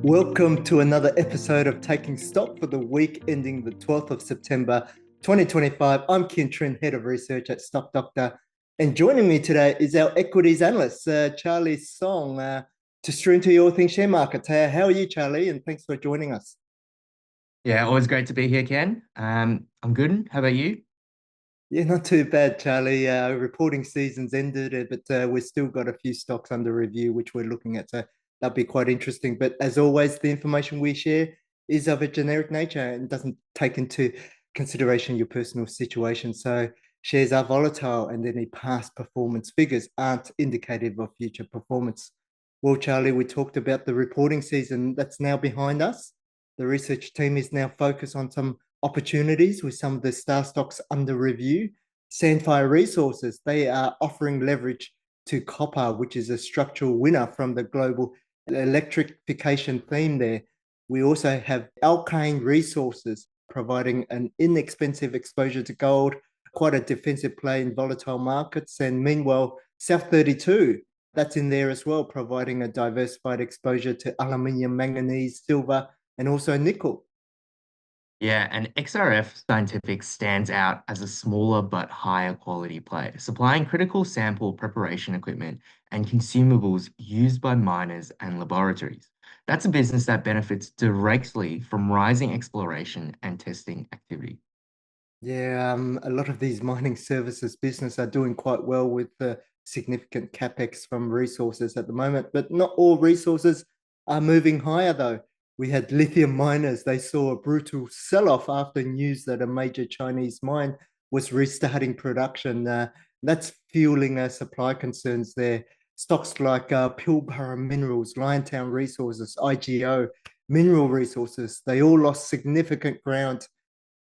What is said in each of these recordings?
Welcome to another episode of Taking Stock for the week ending the 12th of September 2025. I'm Kien, Trinh, Head of Research at Stock Doctor. And joining me today is our equities analyst, Charlie Song, to stream to you all things share markets. How are you, Charlie? And thanks for joining us. Yeah, always great to be here, Ken. I'm good. How about you? Yeah, not too bad, Charlie. Reporting season's ended, but we've still got a few stocks under review, which we're looking at. So that'll be quite interesting. But as always, the information we share is of a generic nature and doesn't take into consideration your personal situation. So shares are volatile, and any past performance figures aren't indicative of future performance. Well, Charlie, we talked about the reporting season that's now behind us. The research team is now focused on some opportunities with some of the star stocks under review. Sandfire Resources, they are offering leverage to copper, which is a structural winner from the global electrification theme there. We also have Alkane Resources providing an inexpensive exposure to gold, quite a defensive play in volatile markets. And meanwhile, South 32, that's in there as well, providing a diversified exposure to aluminium, manganese, silver, and also nickel. Yeah, and XRF Scientific stands out as a smaller but higher quality play, supplying critical sample preparation equipment and consumables used by miners and laboratories. That's a business that benefits directly from rising exploration and testing activity. Yeah, a lot of these mining services business are doing quite well with the significant capex from resources at the moment, but not all resources are moving higher though. We had lithium miners, they saw a brutal sell-off after news that a major Chinese mine was restarting production. That's fueling supply concerns there. Stocks like Pilbara Minerals, Liontown Resources, IGO, Mineral Resources, they all lost significant ground,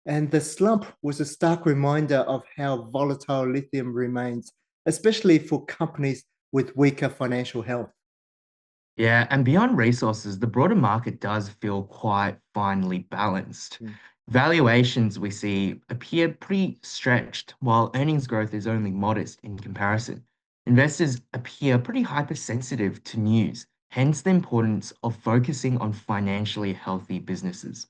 and the slump was a stark reminder of how volatile lithium remains, especially for companies with weaker financial health. Yeah, and beyond resources, the broader market does feel quite finely balanced. Mm. Valuations we see appear pretty stretched, while earnings growth is only modest in comparison. Investors appear pretty hypersensitive to news, hence the importance of focusing on financially healthy businesses.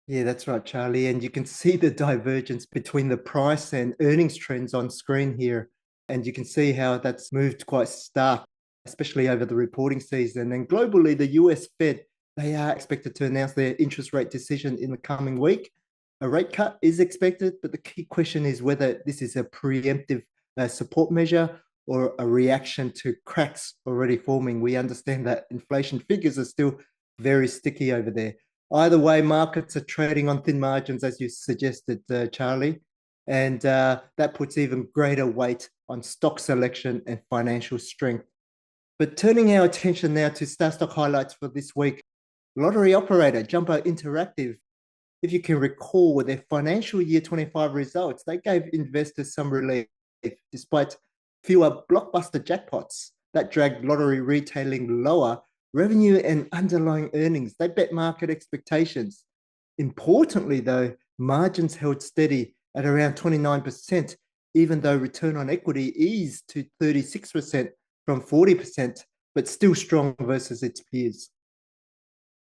Yeah, that's right, Charlie. And you can see the divergence between the price and earnings trends on screen here. And you can see how that's moved quite stark, especially over the reporting season. And globally, the US Fed, they are expected to announce their interest rate decision in the coming week. A rate cut is expected, but the key question is whether this is a preemptive support measure or a reaction to cracks already forming. We understand that inflation figures are still very sticky over there. Either way, markets are trading on thin margins, as you suggested, Charlie, and that puts even greater weight on stock selection and financial strength. But turning our attention now to star stock highlights for this week, lottery operator Jumbo Interactive, if you can recall, with their financial year 25 results, they gave investors some relief despite fewer blockbuster jackpots that dragged lottery retailing lower. Revenue and underlying earnings, they bet market expectations. Importantly, though, margins held steady at around 29%, even though return on equity eased to 36% from 40%, but still strong versus its peers.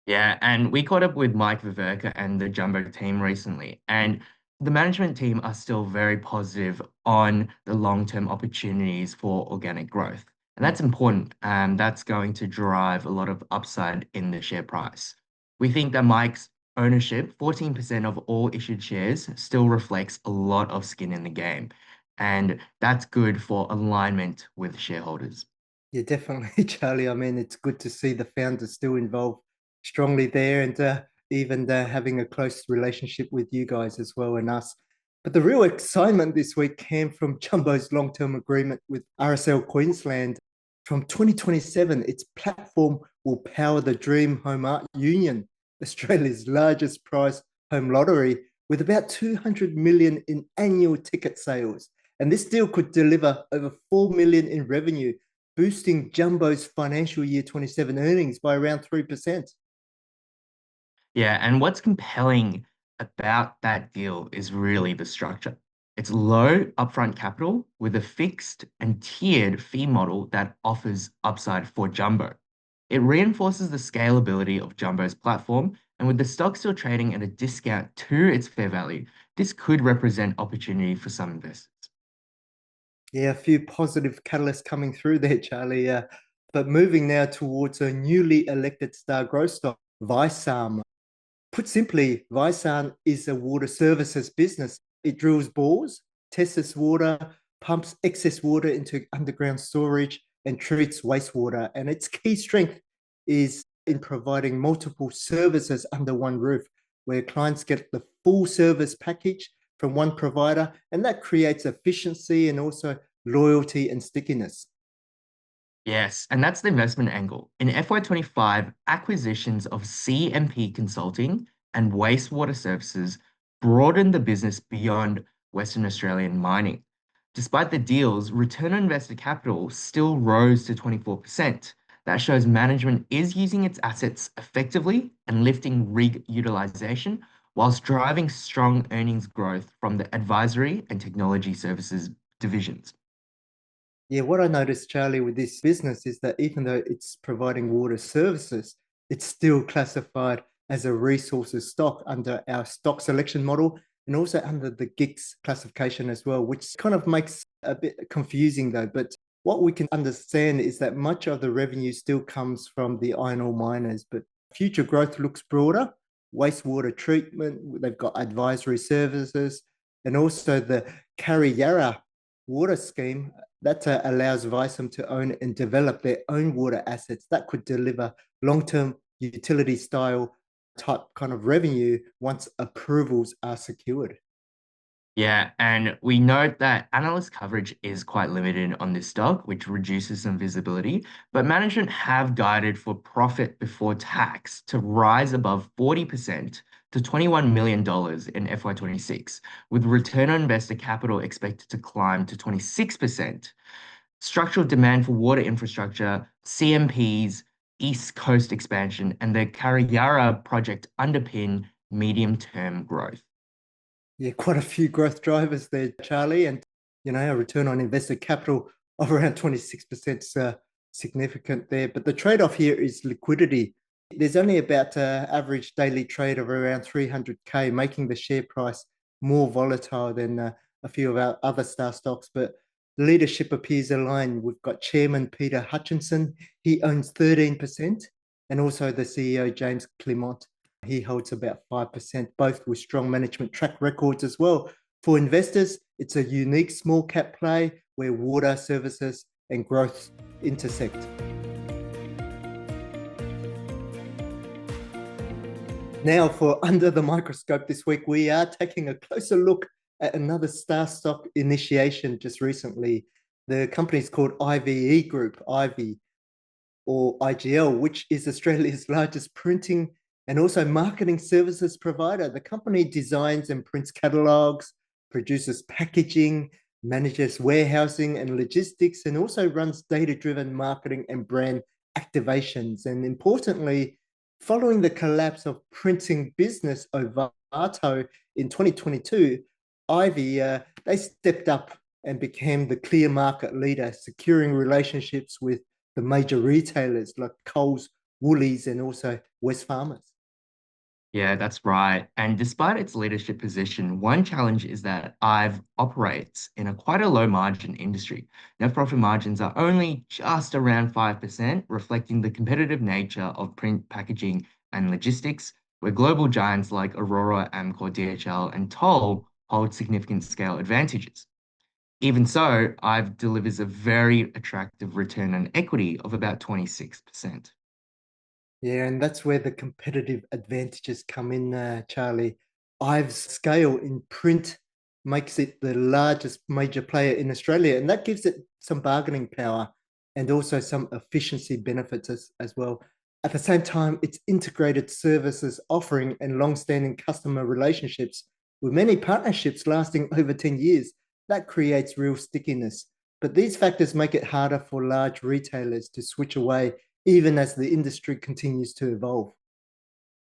Yeah, and we caught up with Mike Viverka and the Jumbo team recently, and the management team are still very positive on the long-term opportunities for organic growth. And that's important. That's going to drive a lot of upside in the share price. We think that Mike's ownership, 14% of all issued shares, still reflects a lot of skin in the game. And that's good for alignment with shareholders. Yeah, definitely, Charlie. I mean, it's good to see the founders still involved strongly there and even having a close relationship with you guys as well and us. But the real excitement this week came from Jumbo's long term agreement with RSL Queensland. From 2027, its platform will power the Dream Home Art Union, Australia's largest prize home lottery, with about 200 million in annual ticket sales. And this deal could deliver over 4 million in revenue, boosting Jumbo's financial year 27 earnings by around 3%. Yeah, and what's compelling about that deal is really the structure. It's low upfront capital with a fixed and tiered fee model that offers upside for Jumbo. It reinforces the scalability of Jumbo's platform, and with the stock still trading at a discount to its fair value, this could represent opportunity for some investors. Yeah, a few positive catalysts coming through there, Charlie. But moving now towards a newly elected star growth stock, Vysarn. Put simply, Vysarn is a water services business. It drills bores, tests water, pumps excess water into underground storage, and treats wastewater. And its key strength is in providing multiple services under one roof, where clients get the full service package from one provider, and that creates efficiency and also loyalty and stickiness. Yes, and that's the investment angle. In FY25, acquisitions of CMP Consulting and Wastewater Services broadened the business beyond Western Australian mining. Despite the deals, return on invested capital still rose to 24%. That shows management is using its assets effectively and lifting rig utilization whilst driving strong earnings growth from the advisory and technology services divisions. Yeah, what I noticed, Charlie, with this business is that even though it's providing water services, it's still classified as a resources stock under our stock selection model and also under the GICS classification as well, which kind of makes a bit confusing though. But what we can understand is that much of the revenue still comes from the iron ore miners, but future growth looks broader. Wastewater treatment, they've got advisory services, and also the Kariyarra water scheme that allows Vysarn to own and develop their own water assets that could deliver long-term utility style type kind of revenue once approvals are secured. Yeah, and we note that analyst coverage is quite limited on this stock, which reduces some visibility, but management have guided for profit before tax to rise above 40% to $21 million in FY26, with return on invested capital expected to climb to 26%. Structural demand for water infrastructure, CMPs, East Coast expansion, and the Kariyarra project underpin medium-term growth. Yeah, quite a few growth drivers there, Charlie. And, a return on invested capital of around 26% is significant there. But the trade off here is liquidity. There's only about average daily trade of around 300K, making the share price more volatile than a few of our other star stocks. But leadership appears aligned. We've got Chairman Peter Hutchinson, he owns 13%, and also the CEO, James Clement. He holds about 5%, both with strong management track records as well. For investors, it's a unique small cap play where water services and growth intersect. Now, for Under the Microscope this week, we are taking a closer look at another star stock initiation just recently. The company is called IVE Group, IVE, or IGL, which is Australia's largest printing and also marketing services provider. The company designs and prints catalogs, produces packaging, manages warehousing and logistics, and also runs data-driven marketing and brand activations. And importantly, following the collapse of printing business Ovato in 2022, IVE, they stepped up and became the clear market leader, securing relationships with the major retailers like Coles, Woolies, and also Wesfarmers. Yeah, that's right. And despite its leadership position, one challenge is that IVE operates in a quite a low margin industry. Net profit margins are only just around 5%, reflecting the competitive nature of print packaging and logistics, where global giants like Aurora, Amcor, DHL, and Toll hold significant scale advantages. Even so, IVE delivers a very attractive return on equity of about 26%. Yeah, and that's where the competitive advantages come in, Charlie. IVE's scale in print makes it the largest major player in Australia, and that gives it some bargaining power and also some efficiency benefits as well. At the same time, its integrated services offering and long-standing customer relationships with many partnerships lasting over 10 years, that creates real stickiness. But these factors make it harder for large retailers to switch away even as the industry continues to evolve.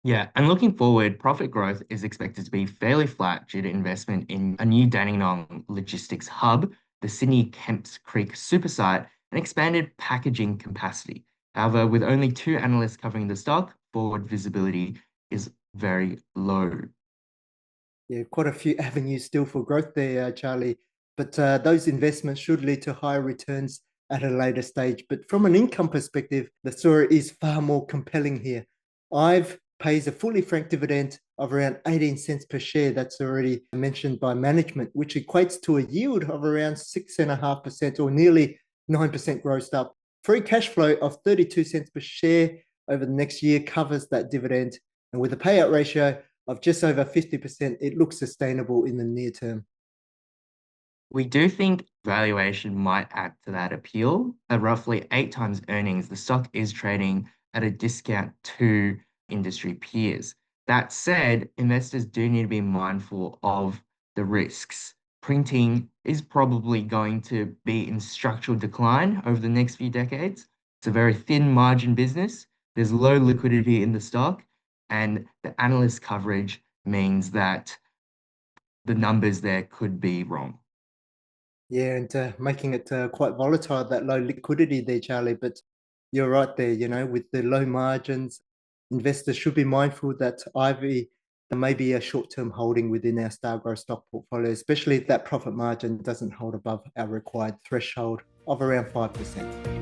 Yeah, and looking forward, profit growth is expected to be fairly flat due to investment in a new Dandenong logistics hub, the Sydney Kemps Creek super site, and expanded packaging capacity. However, with only two analysts covering the stock, forward visibility is very low. Yeah, quite a few avenues still for growth there, Charlie. But those investments should lead to higher returns at a later stage. But from an income perspective, the story is far more compelling here. IVE pays a fully franked dividend of around 18 cents per share. That's already mentioned by management, which equates to a yield of around 6.5% or nearly 9% grossed up. Free cash flow of 32 cents per share over the next year covers that dividend. And with a payout ratio of just over 50%, it looks sustainable in the near term. We do think valuation might add to that appeal. At roughly 8 times earnings, the stock is trading at a discount to industry peers. That said, investors do need to be mindful of the risks. Printing is probably going to be in structural decline over the next few decades. It's a very thin margin business. There's low liquidity in the stock, and the analyst coverage means that the numbers there could be wrong. Yeah, and making it quite volatile, that low liquidity there, Charlie. But you're right there, with the low margins, investors should be mindful that IVE there may be a short-term holding within our Stargrow stock portfolio, especially if that profit margin doesn't hold above our required threshold of around 5%.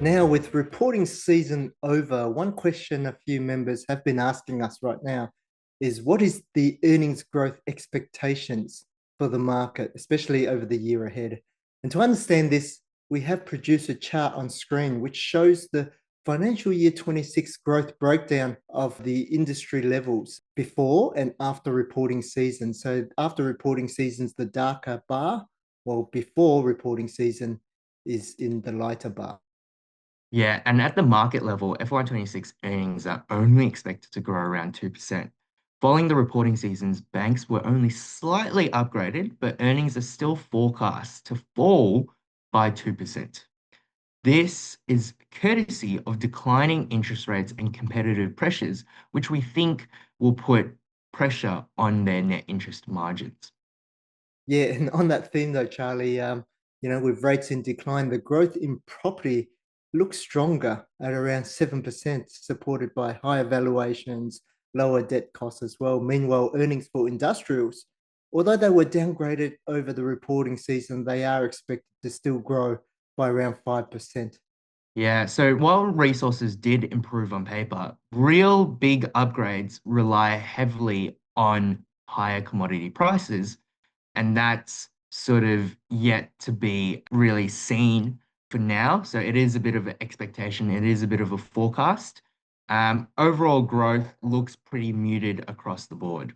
Now, with reporting season over, one question a few members have been asking us right now is what is the earnings growth expectations for the market, especially over the year ahead? And to understand this, we have produced a chart on screen which shows the financial year 26 growth breakdown of the industry levels before and after reporting season. So after reporting season's the darker bar, while before reporting season is in the lighter bar. Yeah, and at the market level, FY26 earnings are only expected to grow around 2%. Following the reporting seasons, banks were only slightly upgraded, but earnings are still forecast to fall by 2%. This is courtesy of declining interest rates and competitive pressures, which we think will put pressure on their net interest margins. Yeah, and on that theme though, Charlie, with rates in decline, the growth in property looks stronger at around 7%, supported by higher valuations, lower debt costs as well. Meanwhile, earnings for industrials, although they were downgraded over the reporting season, they are expected to still grow by around 5%. Yeah, so while resources did improve on paper, real big upgrades rely heavily on higher commodity prices, and that's sort of yet to be really seen for now. So it is a bit of an expectation, it is a bit of a forecast. Overall growth looks pretty muted across the board.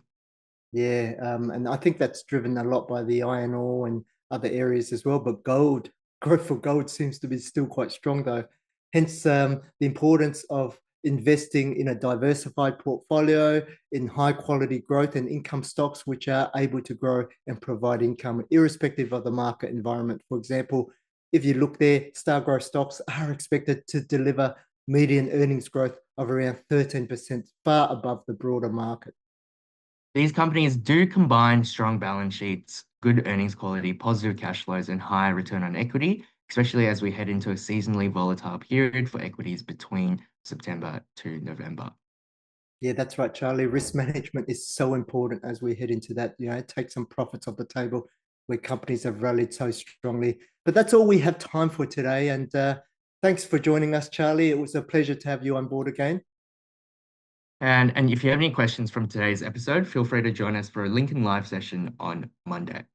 Yeah, and I think that's driven a lot by the iron ore and other areas as well. But gold, growth for gold seems to be still quite strong though. Hence, the importance of investing in a diversified portfolio in high quality growth and income stocks, which are able to grow and provide income irrespective of the market environment. For example, if you look there, Stargrow stocks are expected to deliver median earnings growth of around 13%, far above the broader market. These companies do combine strong balance sheets, good earnings quality, positive cash flows, and high return on equity, especially as we head into a seasonally volatile period for equities between September to November. Yeah, that's right, Charlie. Risk management is so important as we head into that, take some profits off the table where companies have rallied so strongly. But that's all we have time for today. And thanks for joining us, Charlie. It was a pleasure to have you on board again. And if you have any questions from today's episode, feel free to join us for a Lincoln Live session on Monday.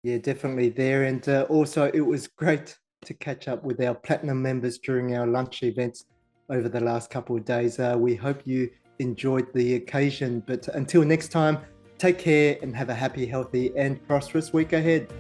Yeah, definitely there. And also, it was great to catch up with our platinum members during our lunch events over the last couple of days. We hope you enjoyed the occasion. But until next time, take care and have a happy, healthy, and prosperous week ahead.